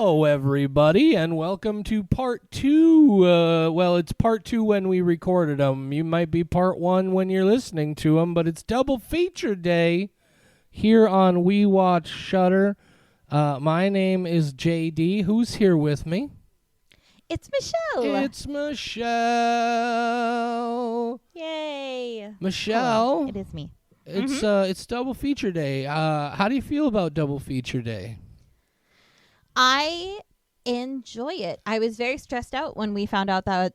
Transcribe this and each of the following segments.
Hello, everybody, and welcome to part two. It's part two when we recorded them. You might be part one when you're listening to them, but it's double feature day here on We Watch Shudder. My name is JD. Who's here with me? It's Michelle. It's Michelle. Yay. Michelle. Hello. It is me. It's double feature day. How do you feel about double feature day? I enjoy it. I was very stressed out when we found out that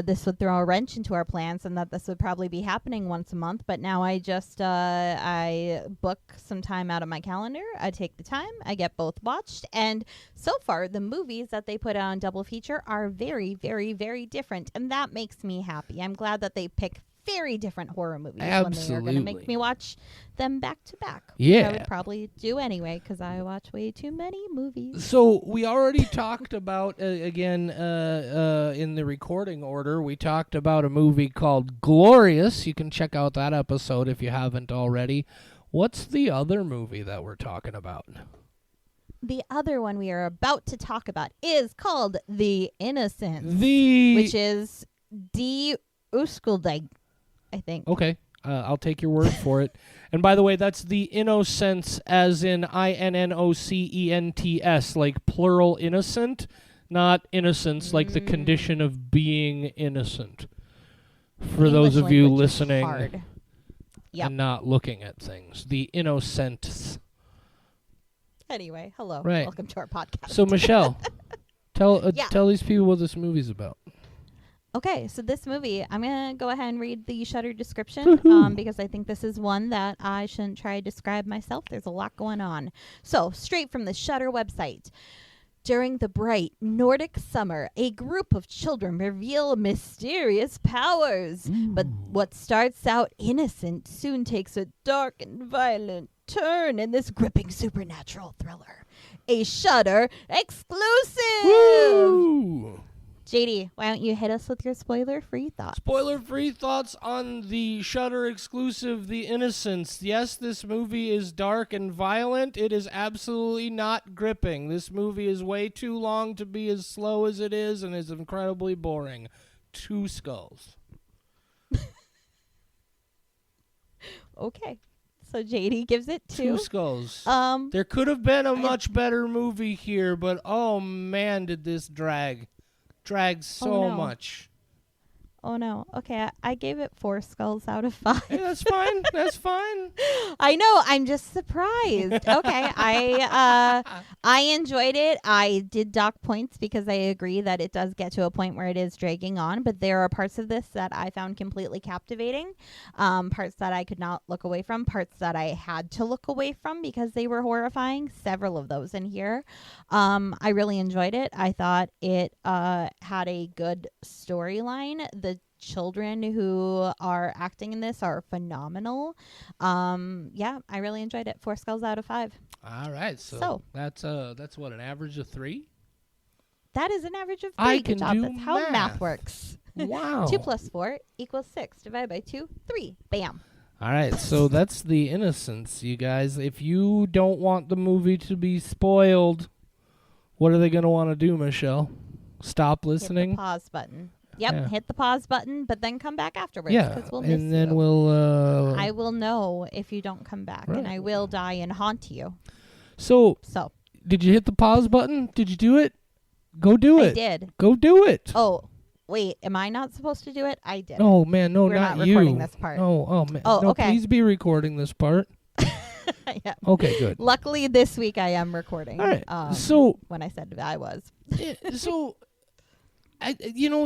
this would throw a wrench into our plans and that this would probably be happening once a month. But now I just I book some time out of my calendar. I take the time. I get both watched. And so far, the movies that they put on double feature are very, very, very different. And that makes me happy. I'm glad that they pick very different horror movies when they are going to make me watch them back to back. Yeah. Which I would probably do anyway because I watch way too many movies. So we already talked about, in the recording order, we talked about a movie called Glorious. You can check out that episode if you haven't already. What's the other movie that we're talking about? The other one we are about to talk about is called The Innocents, which is Die Uskyldig, I think. Okay, I'll take your word for it. And by the way, that's The Innocents as in INNOCENTS, like plural innocent, not innocence like the condition of being innocent. For those of you listening and not looking at things. The Innocents. Anyway, hello. Right. Welcome to our podcast. So, Michelle, tell these people what this movie's about. Okay, so this movie, I'm going to go ahead and read the Shudder description because I think this is one that I shouldn't try to describe myself. There's a lot going on. So, straight from the Shudder website. During the bright Nordic summer, a group of children reveal mysterious powers. But what starts out innocent soon takes a dark and violent turn in this gripping supernatural thriller. A Shudder exclusive! Woo! JD, why don't you hit us with your spoiler-free thoughts? Spoiler-free thoughts on the Shudder exclusive, The Innocents. Yes, this movie is dark and violent. It is absolutely not gripping. This movie is way too long to be as slow as it is and is incredibly boring. 2 skulls. Okay. So JD gives it 2 skulls. 2. There could have been a much better movie here, but oh man, did this drag so much. Oh no. Okay, I gave it 4 skulls out of 5. Hey, that's fine. That's fine. I know. I'm just surprised. Okay, I enjoyed it. I did dock points because I agree that it does get to a point where it is dragging on. But there are parts of this that I found completely captivating. Parts that I could not look away from. Parts that I had to look away from because they were horrifying. Several of those in here. I really enjoyed it. I thought it had a good storyline. The children who are acting in this are phenomenal. I really enjoyed it. 4 skulls out of 5. All right, so that's what, an average of 3? That is an average of 3. I Good can job. do That's how math works. Wow. 2 plus 4 equals 6. Divided by 2, 3. Bam. All right, so that's The Innocents, you guys. If you don't want the movie to be spoiled, what are they going to want to do, Michelle? Stop listening? Hit the pause button. Yep, Yeah. Hit the pause button, but then come back afterwards. Yeah, We'll miss and then you. we'll... I will know if you don't come back, Right. and I will die and haunt you. So, So, did you hit the pause button? Did you do it? Go do it. I did. Go do it. Oh, wait, am I not supposed to do it? I did. Oh, man, no, We're not you. recording this part. Oh, man. Oh, no, okay. Please be recording this part. Yeah. Okay, good. Luckily, this week I am recording. All right, so when I said I was. So,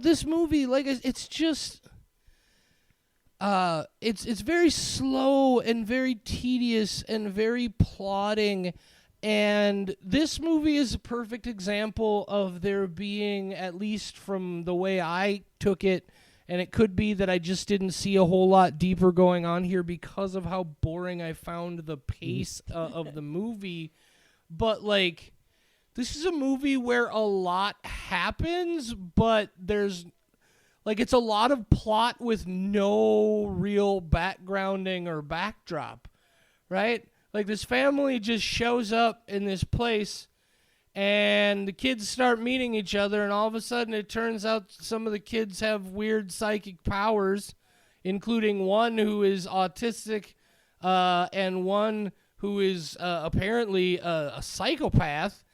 this movie, like, it's just, it's very slow and very tedious and very plodding. And this movie is a perfect example of there being, at least from the way I took it, and it could be that I just didn't see a whole lot deeper going on here because of how boring I found the pace of the movie. But, like, this is a movie where a lot happens, but there's, like, it's a lot of plot with no real backgrounding or backdrop, right? Like, this family just shows up in this place, and the kids start meeting each other, and all of a sudden it turns out some of the kids have weird psychic powers, including one who is autistic and one who is apparently a psychopath.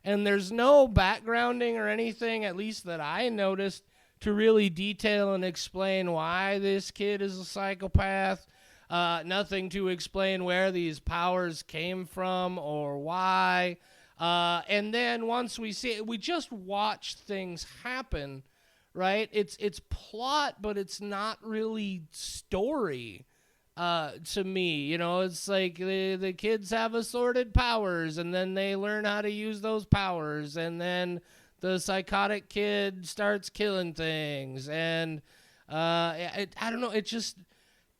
And there's no backgrounding or anything, at least that I noticed, to really detail and explain why this kid is a psychopath. Nothing to explain where these powers came from or why. And then once we see it, we just watch things happen, right? It's plot, but it's not really story to me. You know, it's like the kids have assorted powers, and then they learn how to use those powers, and then the psychotic kid starts killing things. And I don't know,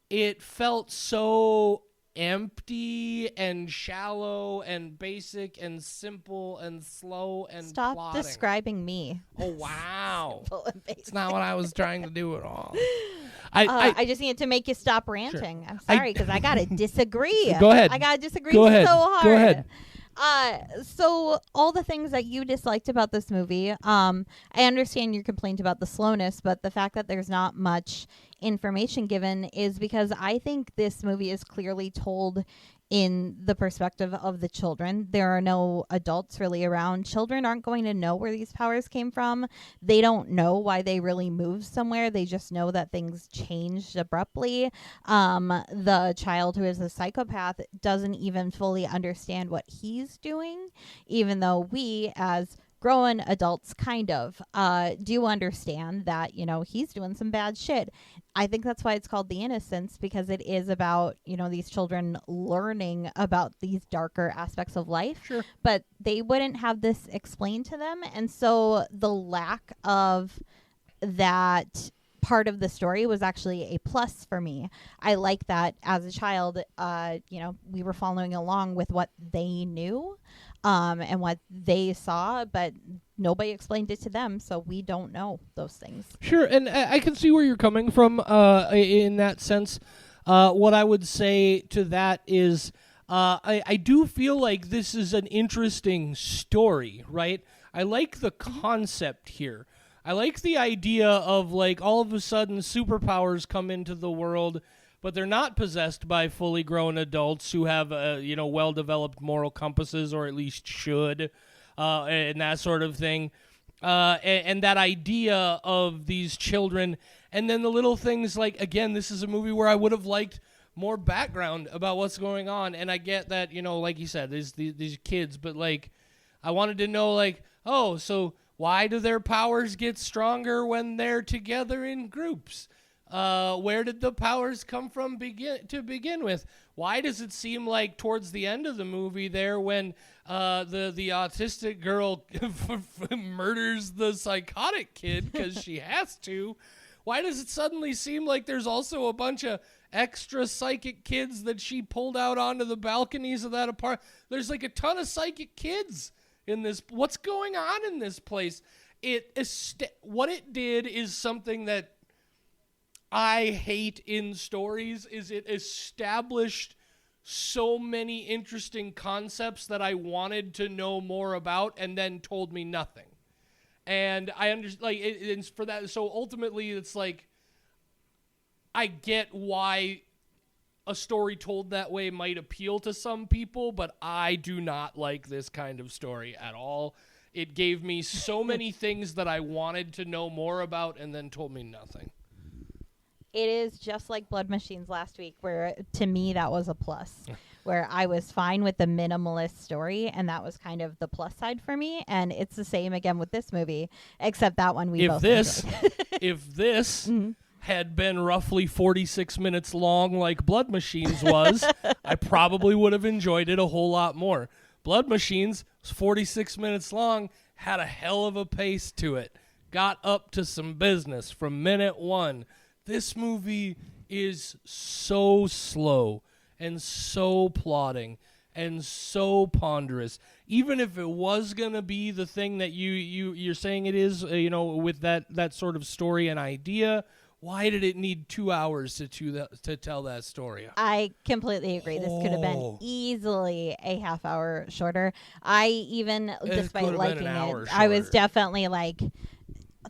it felt so empty and shallow and basic and simple and slow and Stop plotting. describing me. Oh, wow. Simple and basic. It's not what I was trying to do at all. I just needed to make you stop ranting. Sure. I'm sorry, because I got to disagree. Go ahead. I got to disagree so hard. Go ahead. So all the things that you disliked about this movie, I understand your complaint about the slowness, but the fact that there's not much information given is because I think this movie is clearly told in the perspective of the children. There are no adults really around. Children aren't going to know where these powers came from. They don't know why they really moved somewhere. They just know that things changed abruptly. The child who is a psychopath doesn't even fully understand what he's doing, even though we as grown adults kind of do understand that, you know, he's doing some bad shit. I think that's why it's called The Innocents, because it is about, you know, these children learning about these darker aspects of life. Sure. But they wouldn't have this explained to them. And so the lack of that part of the story was actually a plus for me. I like that as a child, you know, we were following along with what they knew and what they saw, but nobody explained it to them, so we don't know those things. Sure, and I can see where you're coming from in that sense. What I would say to that is I do feel like this is an interesting story, right? I like the concept here. I like the idea of, like, all of a sudden superpowers come into the world, but they're not possessed by fully grown adults who have, you know, well-developed moral compasses, or at least should, and that sort of thing. And that idea of these children, and then the little things like, again, this is a movie where I would have liked more background about what's going on, and I get that, you know, like you said, there's these kids, but, like, I wanted to know, like, oh, so why do their powers get stronger when they're together in groups? Where did the powers come from to begin with? Why does it seem like towards the end of the movie there, when the autistic girl murders the psychotic kid because she has to, why does it suddenly seem like there's also a bunch of extra psychic kids that she pulled out onto the balconies of that apartment? There's like a ton of psychic kids in this. What's going on in this place? What it did is something that I hate in stories, is it established so many interesting concepts that I wanted to know more about, and then told me nothing. And I understand, like, it's for that. So ultimately, it's like, I get why a story told that way might appeal to some people, but I do not like this kind of story at all. It gave me so many things that I wanted to know more about, and then told me nothing. It is just like Blood Machines last week, where to me that was a plus, where I was fine with the minimalist story, and that was kind of the plus side for me. And it's the same again with this movie, except that one we both enjoyed. If this had been roughly 46 minutes long like Blood Machines was, I probably would have enjoyed it a whole lot more. Blood Machines was 46 minutes long, had a hell of a pace to it, got up to some business from minute one. This movie is so slow and so plodding and so ponderous. Even if it was going to be the thing that you're saying it is, you know, with that sort of story and idea, Why did it need 2 hours to tell that story? I completely agree. This could have been Oh. easily a half hour shorter. I even, could despite have been liking an hour it, I was shorter. definitely like,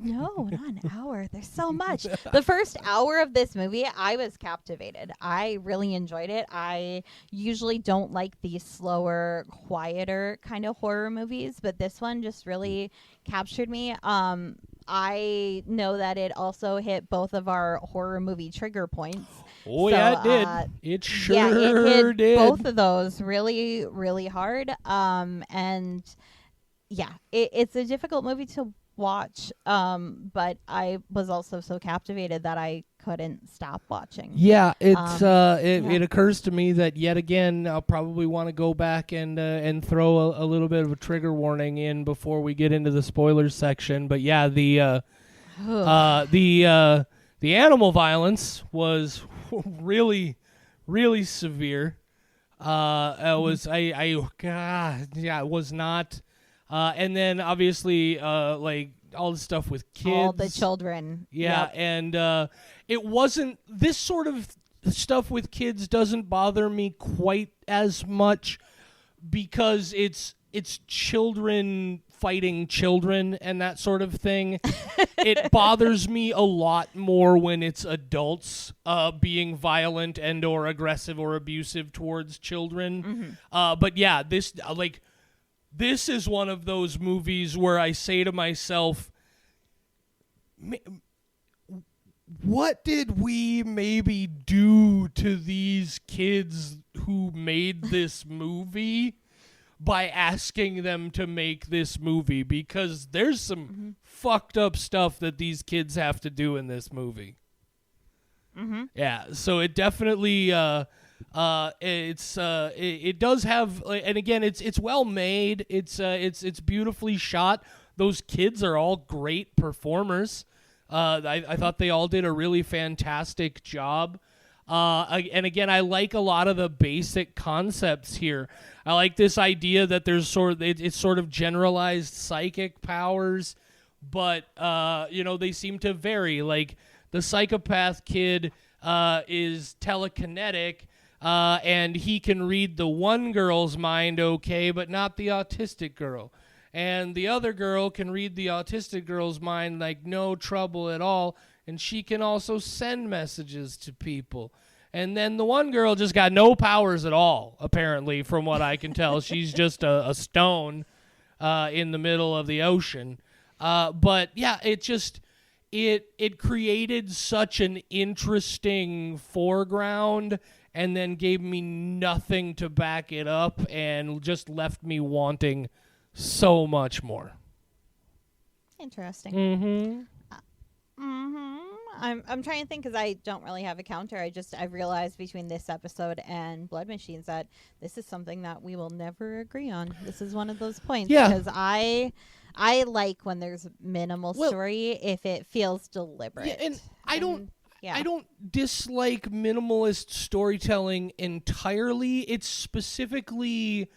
no, not an hour. There's so much. The first hour of this movie, I was captivated. I really enjoyed it. I usually don't like the slower, quieter kind of horror movies, but this one just really captured me. I know that it also hit both of our horror movie trigger points. Oh, So, yeah, it did. It sure yeah, it hit did. both of those really, really hard. And yeah, it's a difficult movie to watch. But I was also so captivated that I couldn't stop watching. Yeah, it's yeah. it occurs to me that yet again I'll probably want to go back and throw a little bit of a trigger warning in before we get into the spoilers section. But yeah, the animal violence was really, really severe. It was it was not. And then obviously like all the stuff with kids, all the children. Yeah, Yep. and it wasn't this sort of stuff with kids doesn't bother me quite as much because it's children fighting children and that sort of thing. It bothers me a lot more when it's adults being violent and or aggressive or abusive towards children. But yeah, this is one of those movies where I say to myself, what did we maybe do to these kids who made this movie by asking them to make this movie? Because there's some fucked up stuff that these kids have to do in this movie. Yeah, so it definitely it does have, and again, it's well made. It's beautifully shot. Those kids are all great performers. I thought they all did a really fantastic job. And again, I like a lot of the basic concepts here. I like this idea that there's it's sort of generalized psychic powers, but they seem to vary. Like the psychopath kid is telekinetic. And he can read the one girl's mind okay, but not the autistic girl. And the other girl can read the autistic girl's mind like no trouble at all, and she can also send messages to people. And then the one girl just got no powers at all, apparently, from what I can tell. She's just a stone in the middle of the ocean. But yeah, it created such an interesting foreground and then gave me nothing to back it up and just left me wanting so much more. Interesting. I'm trying to think because I don't really have a counter. I've realized between this episode and Blood Machines that this is something that we will never agree on. This is one of those points because I like when there's minimal story if it feels deliberate. Yeah, and I don't dislike minimalist storytelling entirely. It's specifically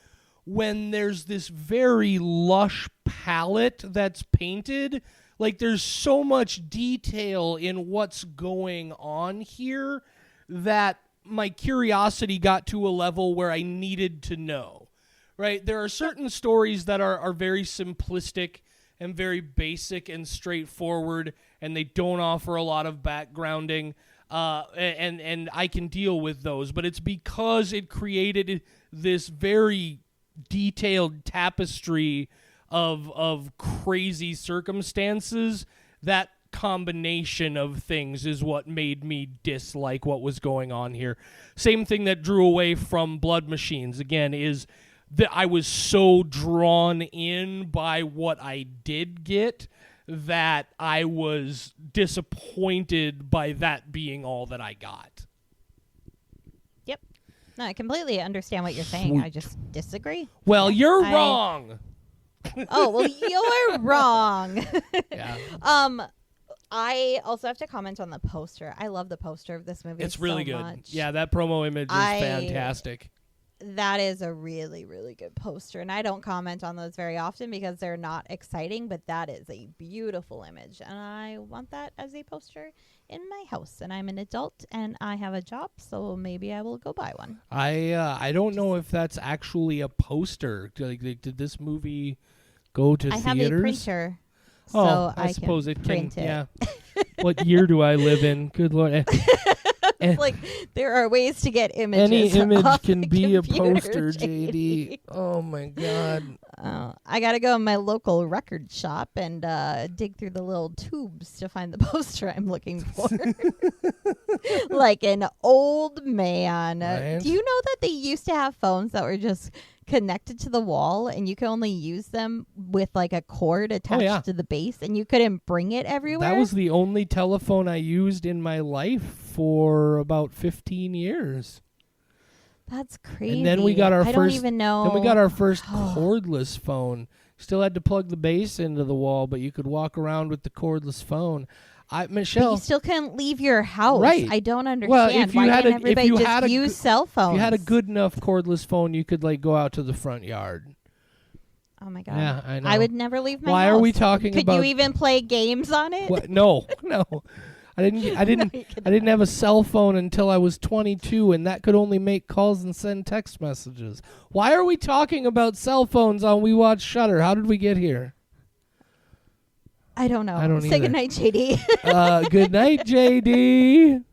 when there's this very lush palette that's painted. Like there's so much detail in what's going on here that my curiosity got to a level where I needed to know. Right? There are certain stories that are very simplistic and very basic and straightforward, and they don't offer a lot of backgrounding, and I can deal with those. But it's because it created this very detailed tapestry of crazy circumstances. That combination of things is what made me dislike what was going on here. Same thing that drew away from Blood Machines, again, is that I was so drawn in by what I did get that I was disappointed by that being all that I got. Yep. No, I completely understand what you're saying. Sweet. I just disagree. Well, you're wrong. Oh, well, you're wrong. Yeah. I also have to comment on the poster. I love the poster of this movie. It's really so good. much. Yeah, that promo image is fantastic. That is a really, really good poster. And I don't comment on those very often because they're not exciting, but that is a beautiful image. And I want that as a poster in my house. And I'm an adult and I have a job, so maybe I will go buy one. I don't know if that's actually a poster. Did this movie go to I theaters? have a printer, so I suppose can it print can. it. Yeah. What year do I live in? Good Lord. It's like there are ways to get images. Any image off can the be a computer, poster, JD. Oh my God. I gotta go in my local record shop and dig through the little tubes to find the poster I'm looking for. Like an old man. Right. Do you know that they used to have phones that were just connected to the wall and you could only use them with like a cord attached to the base and you couldn't bring it everywhere? That was the only telephone I used in my life for about 15 years. That's crazy. And then we got our I first. don't even know. Then we got our first cordless phone. Still had to plug the base into the wall, but you could walk around with the cordless phone. Michelle, but you still couldn't leave your house. Right. I don't understand. Well, if you why had can't a- if everybody you just had a use cell phones? if you had a good enough cordless phone, you could like go out to the front yard. Oh my God. Yeah, I know. I would never leave my house. Why are we talking Could about? you even play games on it? What? No. I didn't have a cell phone until I was 22, and that could only make calls and send text messages. Why are we talking about cell phones on We Watch Shudder? How did we get here? I don't know. I don't Say either. goodnight, JD. Good night, JD.